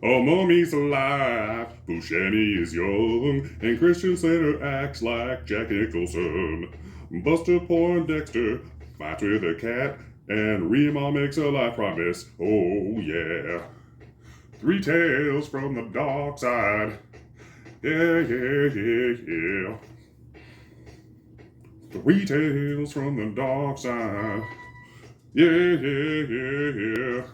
A mummy's alive, Buscemi is young, and Christian Slater acts like Jack Nicholson. Buster Poindexter fights with a cat, and Rima makes a life promise. Oh yeah. Three tales from the dark side. Yeah, yeah, yeah, yeah. Three tales from the dark side. Yeah, yeah, yeah, yeah.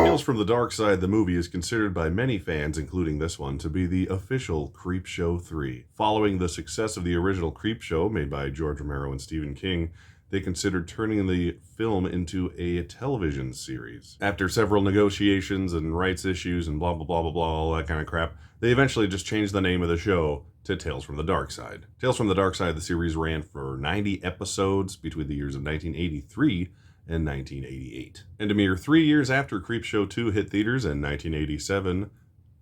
Tales from the Darkside, the movie, is considered by many fans, including this one, to be the official Creepshow 3. Following the success of the original Creepshow, made by George Romero and Stephen King, they considered turning the film into a television series. After several negotiations and rights issues and blah blah blah blah blah, all that kind of crap, they eventually just changed the name of the show to Tales from the Darkside. Tales from the Darkside, the series ran for 90 episodes between the years of 1983 and 1988. And a mere 3 years after Creepshow 2 hit theaters in 1987,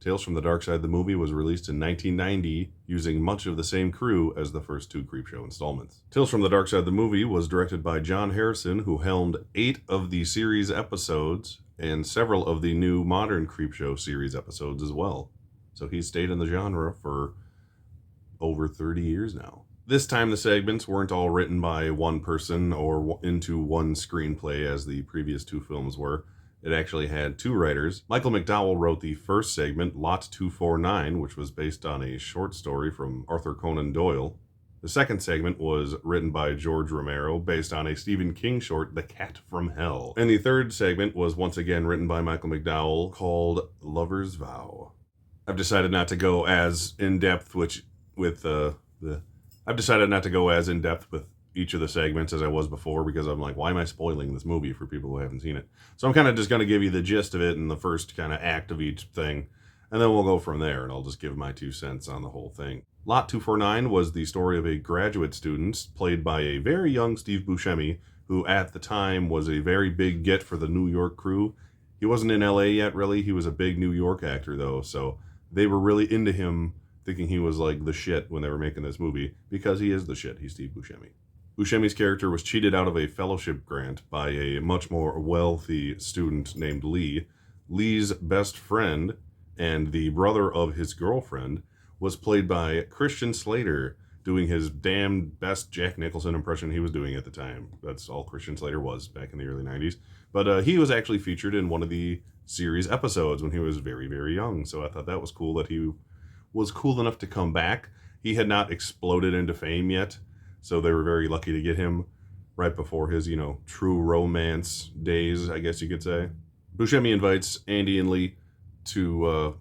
Tales from the Darkside, the movie, was released in 1990 using much of the same crew as the first two Creepshow installments. Tales from the Darkside, the movie, was directed by John Harrison, who helmed 8 of the series episodes and several of the new modern Creepshow series episodes as well. So he's stayed in the genre for over 30 years now. This time the segments weren't all written by one person or into one screenplay as the previous two films were. It actually had two writers. Michael McDowell wrote the first segment, Lot 249, which was based on a short story from Arthur Conan Doyle. The second segment was written by George Romero, based on a Stephen King short, The Cat from Hell. And the third segment was once again written by Michael McDowell, called Lover's Vow. I've decided not to go as in-depth with I've decided not to go as in-depth with each of the segments as I was before, because I'm like, why am I spoiling this movie for people who haven't seen it? So I'm kind of just going to give you the gist of it in the first kind of act of each thing, and then we'll go from there, and I'll just give my 2 cents on the whole thing. Lot 249 was the story of a graduate student, played by a very young Steve Buscemi, who at the time was a very big get for the New York crew. He wasn't in LA yet, really. He was a big New York actor, though, so they were really into him, thinking he was like the shit when they were making this movie, because he is the shit. He's Steve Buscemi. Buscemi's character was cheated out of a fellowship grant by a much more wealthy student named Lee. Lee's best friend and the brother of his girlfriend was played by Christian Slater, doing his damn best Jack Nicholson impression he was doing at the time. That's all Christian Slater was back in the early 90s. But he was actually featured in one of the series episodes when he was very, very young. So I thought that was cool that he was cool enough to come back. He had not exploded into fame yet, so they were very lucky to get him right before his, true romance days, I guess you could say. Buscemi invites Andy and Lee to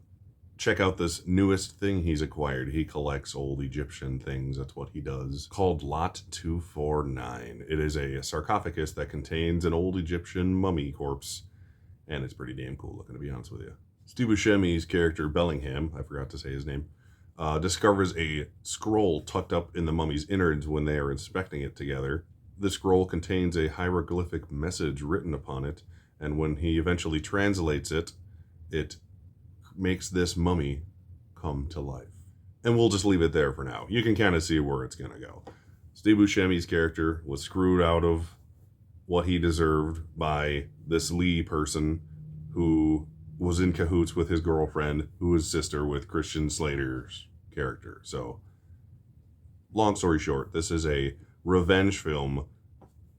check out this newest thing he's acquired. He collects old Egyptian things, that's what he does, called Lot 249. It is a sarcophagus that contains an old Egyptian mummy corpse, and it's pretty damn cool looking, to be honest with you. Steve Buscemi's character, Bellingham, I forgot to say his name, discovers a scroll tucked up in the mummy's innards when they are inspecting it together. The scroll contains a hieroglyphic message written upon it, and when he eventually translates it, it makes this mummy come to life. And we'll just leave it there for now. You can kind of see where it's going to go. Steve Buscemi's character was screwed out of what he deserved by this Lee person who was in cahoots with his girlfriend, who is sister with Christian Slater's character. So, long story short, this is a revenge film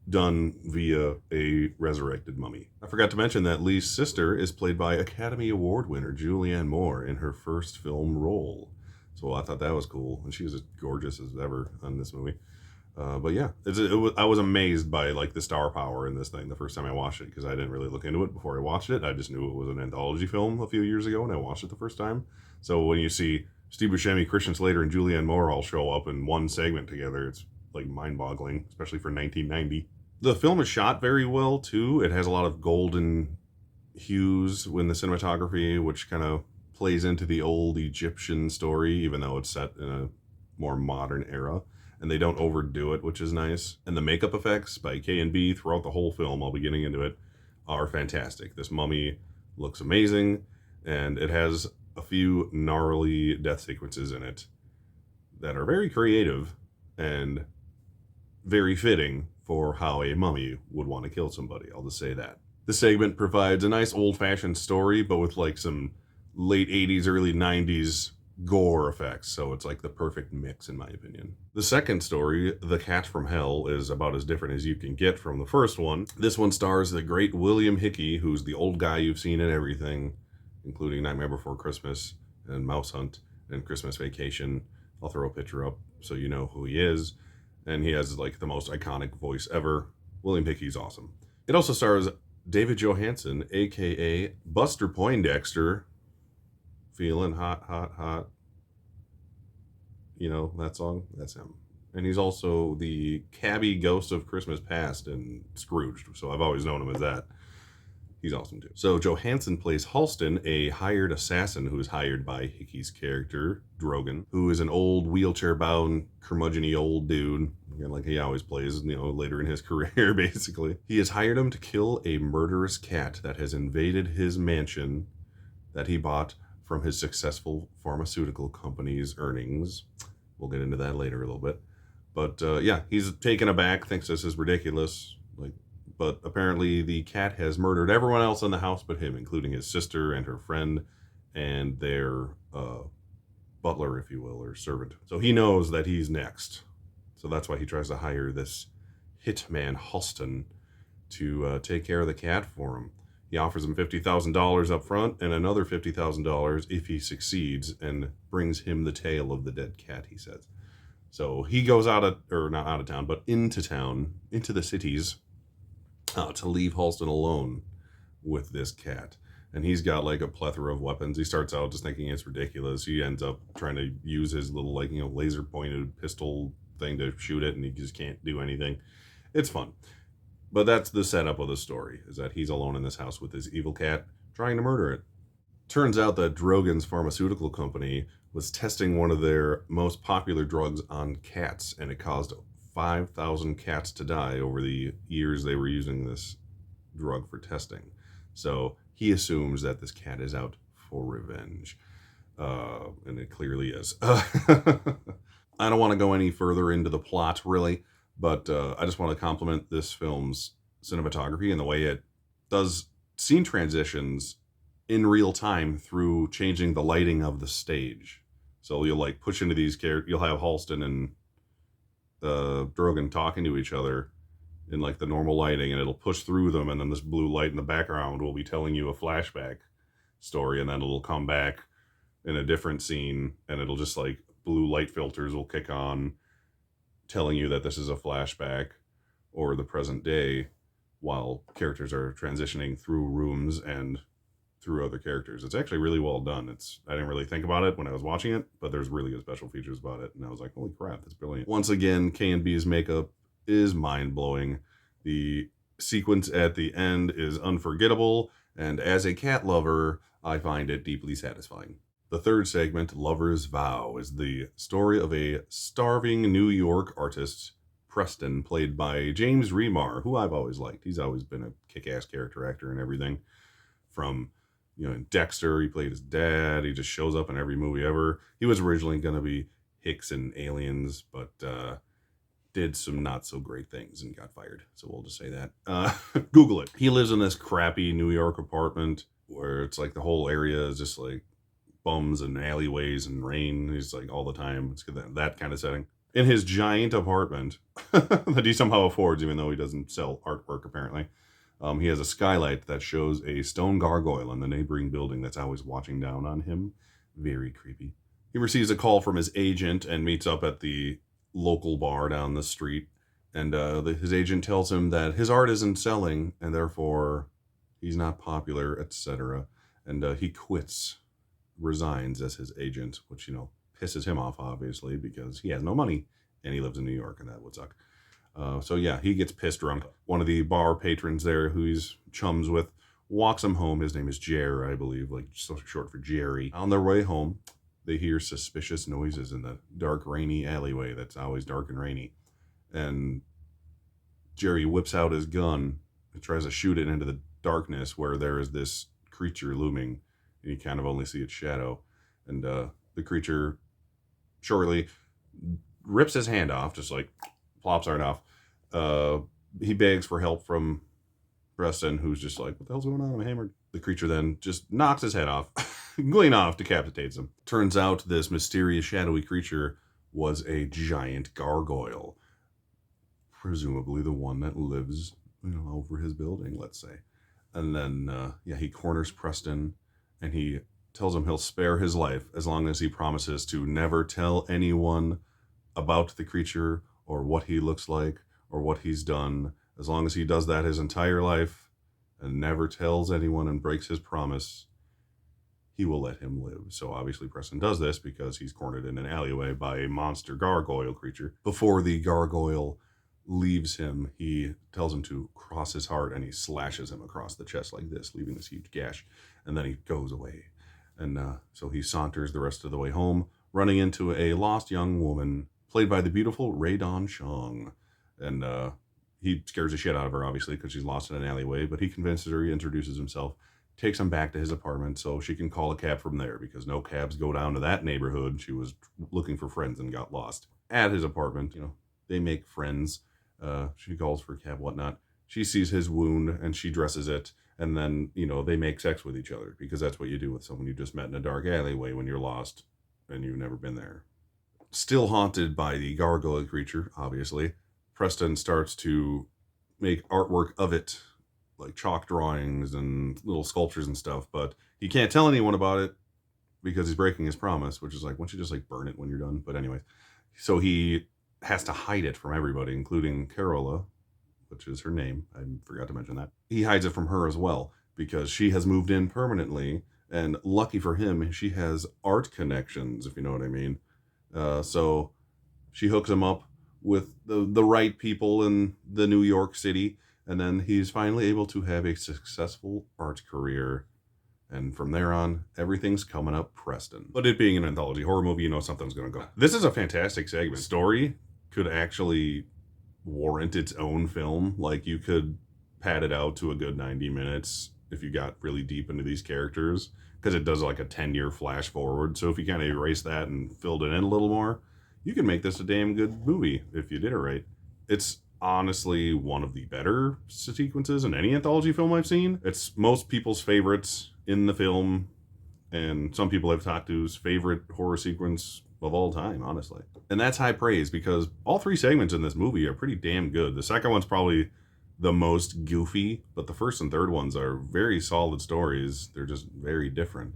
done via a resurrected mummy. I forgot to mention that Lee's sister is played by Academy Award winner Julianne Moore in her first film role. So I thought that was cool, and she was as gorgeous as ever on this movie. But yeah, I was amazed by the star power in this thing the first time I watched it, because I didn't really look into it before I watched it. I just knew it was an anthology film a few years ago, and I watched it the first time. So when you see Steve Buscemi, Christian Slater, and Julianne Moore all show up in one segment together, it's mind-boggling, especially for 1990. The film is shot very well too. It has a lot of golden hues in the cinematography, which kind of plays into the old Egyptian story, even though it's set in a more modern era. And they don't overdo it, which is nice. And the makeup effects by K&B throughout the whole film, I'll be getting into it, are fantastic. This mummy looks amazing, and it has a few gnarly death sequences in it that are very creative and very fitting for how a mummy would want to kill somebody. I'll just say that. The segment provides a nice old-fashioned story, but with like some late 80s, early 90s gore effects, so it's like the perfect mix in my opinion. The second story, The Cat from Hell, is about as different as you can get from the first one. This one stars the great William Hickey, who's the old guy you've seen in everything, including Nightmare Before Christmas and Mouse Hunt and Christmas Vacation. I'll throw a picture up so you know who he is, and he has like the most iconic voice ever. William Hickey's awesome. It also stars David Johansen, aka Buster Poindexter. Feeling hot, hot, hot. You know that song? That's him. And he's also the cabbie ghost of Christmas Past in Scrooged, so I've always known him as that. He's awesome too. So Johansson plays Halston, a hired assassin who is hired by Hickey's character, Drogon, who is an old wheelchair-bound, curmudgeon-y old dude, like he always plays, later in his career, basically. He has hired him to kill a murderous cat that has invaded his mansion that he bought from his successful pharmaceutical company's earnings. We'll get into that later a little bit. But yeah, he's taken aback, thinks this is ridiculous. But apparently the cat has murdered everyone else in the house but him, including his sister and her friend and their butler, if you will, or servant. So he knows that he's next. So that's why he tries to hire this hitman, Halston, to take care of the cat for him. He offers him $50,000 up front and another $50,000 if he succeeds and brings him the tail of the dead cat, he says. So he goes not out of town, but into town, into the cities, to leave Halston alone with this cat. And he's got like a plethora of weapons. He starts out just thinking it's ridiculous. He ends up trying to use his little laser pointed pistol thing to shoot it, and he just can't do anything. It's fun. But that's the setup of the story, is that he's alone in this house with his evil cat trying to murder it. Turns out that Drogon's pharmaceutical company was testing one of their most popular drugs on cats, and it caused 5,000 cats to die over the years they were using this drug for testing. So he assumes that this cat is out for revenge. And it clearly is. I don't want to go any further into the plot, really, but I just want to compliment this film's cinematography and the way it does scene transitions in real time through changing the lighting of the stage. So you'll push into these characters. You'll have Halston and Drogon talking to each other in the normal lighting, and it'll push through them, and then this blue light in the background will be telling you a flashback story, and then it'll come back in a different scene, and it'll just blue light filters will kick on, telling you that this is a flashback or the present day, while characters are transitioning through rooms and through other characters. It's actually really well done. I didn't really think about it when I was watching it, but there's really good special features about it, and I was like, holy crap, that's brilliant. Once again, K&B's makeup is mind-blowing. The sequence at the end is unforgettable, and as a cat lover, I find it deeply satisfying. The third segment, Lover's Vow, is the story of a starving New York artist, Preston, played by James Remar, who I've always liked. He's always been a kick-ass character actor and everything. From in Dexter, he played his dad. He just shows up in every movie ever. He was originally going to be Hicks in Aliens, but did some not so great things and got fired. So we'll just say that. Google it. He lives in this crappy New York apartment where it's the whole area is just bums and alleyways and rain. He's all the time. It's that kind of setting. In his giant apartment that he somehow affords, even though he doesn't sell artwork apparently. He has a skylight that shows a stone gargoyle in the neighboring building that's always watching down on him. Very creepy. He receives a call from his agent and meets up at the local bar down the street. And his agent tells him that his art isn't selling, and therefore he's not popular, etc. And he quits, resigns as his agent, which, pisses him off, obviously, because he has no money, and he lives in New York, and that would suck. So yeah, he gets pissed drunk. One of the bar patrons there, who he's chums with, walks him home. His name is Jer, I believe, so short for Jerry. On their way home, they hear suspicious noises in the dark, rainy alleyway that's always dark and rainy. And Jerry whips out his gun and tries to shoot it into the darkness where there is this creature looming, and you kind of only see its shadow. And the creature shortly rips his hand off, just like plops right off. He begs for help from Preston, who's just like, what the hell's going on? I'm hammered. The creature then just knocks his head off, clean off, decapitates him. Turns out this mysterious shadowy creature was a giant gargoyle, presumably the one that lives, over his building, let's say. And then, he corners Preston, and he tells him he'll spare his life as long as he promises to never tell anyone about the creature or what he looks like or what he's done. As long as he does that his entire life and never tells anyone and breaks his promise, he will let him live. So obviously Preston does this because he's cornered in an alleyway by a monster gargoyle creature. Before the gargoyle leaves him, he tells him to cross his heart, and he slashes him across the chest like this, leaving this huge gash. And then he goes away. And so he saunters the rest of the way home, running into a lost young woman played by the beautiful Rae Dawn Chong. And he scares the shit out of her, obviously, because she's lost in an alleyway, but he convinces her, he introduces himself, takes him back to his apartment so she can call a cab from there, because no cabs go down to that neighborhood. She was looking for friends and got lost. At his apartment, they make friends. She calls for a cab, whatnot. She sees his wound and she dresses it, and then, they make sex with each other, because that's what you do with someone you just met in a dark alleyway when you're lost and you've never been there. Still haunted by the gargoyle creature, obviously, Preston starts to make artwork of it, like chalk drawings and little sculptures and stuff, but he can't tell anyone about it because he's breaking his promise, which is like, why don't you just burn it when you're done? But anyways, so he has to hide it from everybody, including Carola, which is her name. I forgot to mention that. He hides it from her as well because she has moved in permanently, and lucky for him, she has art connections, if you know what I mean. So she hooks him up with the right people in the New York City, and then he's finally able to have a successful art career. And from there on, everything's coming up Preston. But it being an anthology horror movie, something's going to go. This is a fantastic segment. Story could actually warrant its own film. Like, you could pad it out to a good 90 minutes if you got really deep into these characters, because it does like a 10-year flash forward. So if you kind of erase that and filled it in a little more, you can make this a damn good movie if you did it right. It's honestly one of the better sequences in any anthology film I've seen. It's most people's favorites in the film, and some people I've talked to's favorite horror sequence of all time, honestly. And that's high praise, because all three segments in this movie are pretty damn good. The second one's probably the most goofy, but the first and third ones are very solid stories. They're just very different.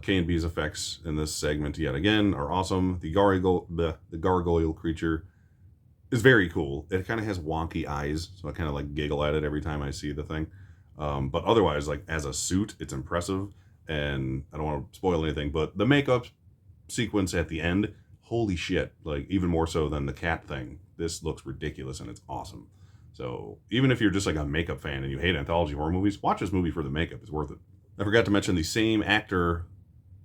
K&B's effects in this segment, yet again, are awesome. The gargoyle creature is very cool. It kind of has wonky eyes, so I kind of giggle at it every time I see the thing. But otherwise, as a suit, it's impressive. And I don't want to spoil anything, but the makeup sequence at the end, holy shit, even more so than the cat thing. This looks ridiculous and it's awesome. So even if you're just a makeup fan and you hate anthology horror movies, watch this movie for the makeup. It's worth it. I forgot to mention the same actor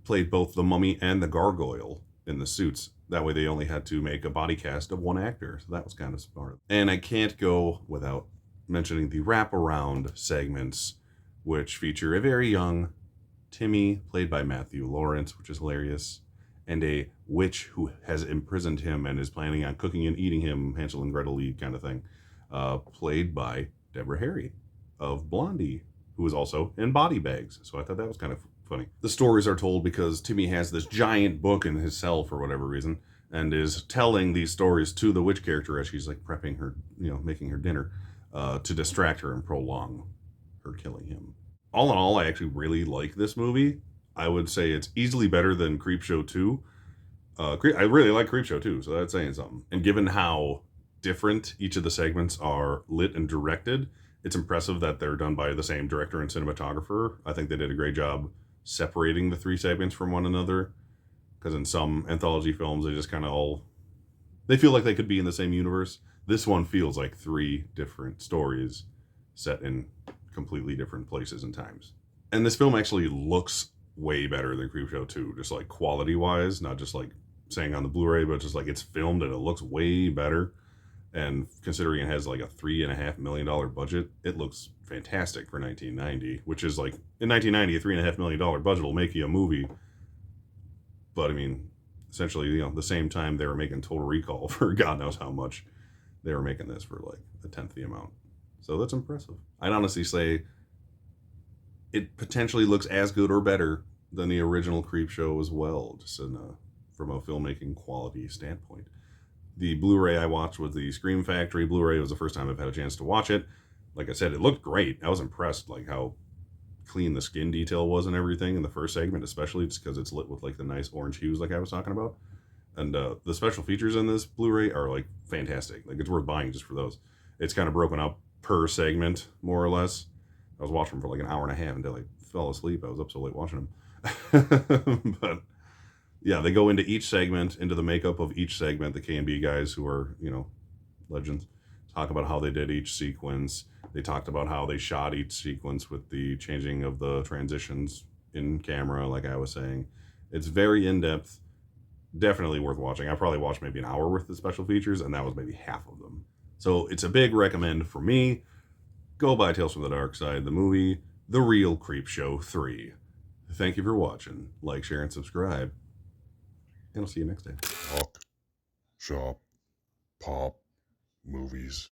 played both the mummy and the gargoyle in the suits. That way they only had to make a body cast of one actor. So that was kind of smart. And I can't go without mentioning the wraparound segments, which feature a very young Timmy, played by Matthew Lawrence, which is hilarious, and a witch who has imprisoned him and is planning on cooking and eating him, Hansel and Gretel kind of thing, played by Deborah Harry of Blondie, who is also in Body Bags. So I thought that was kind of funny. The stories are told because Timmy has this giant book in his cell for whatever reason, and is telling these stories to the witch character as she's prepping her, making her dinner, to distract her and prolong her killing him. All in all, I actually really like this movie. I would say it's easily better than Creepshow 2. I really like Creepshow 2, so that's saying something. And given how different each of the segments are lit and directed, it's impressive that they're done by the same director and cinematographer. I think they did a great job separating the three segments from one another, because in some anthology films, they just kind of they feel like they could be in the same universe. This one feels like three different stories set in completely different places and times. And this film actually looks way better than Creepshow 2, just quality-wise, not just saying on the Blu-ray, but just it's filmed and it looks way better. And considering it has a $3.5 million budget, it looks fantastic for 1990, which is in 1990, a $3.5 million budget will make you a movie But I mean, essentially, the same time they were making Total Recall for God knows how much, they were making this for like a tenth the amount. So that's impressive. I'd honestly say it potentially looks as good or better than the original Creepshow as well, just from a filmmaking quality standpoint. The Blu-ray I watched was the Scream Factory Blu-ray. It was the first time I've had a chance to watch it. Like I said, it looked great. I was impressed, like how clean the skin detail was and everything in the first segment, especially just because it's lit with like the nice orange hues like I was talking about. And the special features in this Blu-ray are like fantastic. Like it's worth buying just for those. It's kind of broken up per segment, more or less. I was watching them for like an hour and a half until I fell asleep. I was up so late watching them. But yeah, they go into each segment, into the makeup of each segment. The K&B guys, who are, legends, talk about how they did each sequence. They talked about how they shot each sequence with the changing of the transitions in camera, like I was saying. It's very in-depth, definitely worth watching. I probably watched maybe an hour worth of special features, and that was maybe half of them. So it's a big recommend for me. Go buy Tales from the Darkside, the movie, The Real Creepshow 3. Thank you for watching. Like, share, and subscribe. And I'll see you next time. Talk, shop, pop, movies.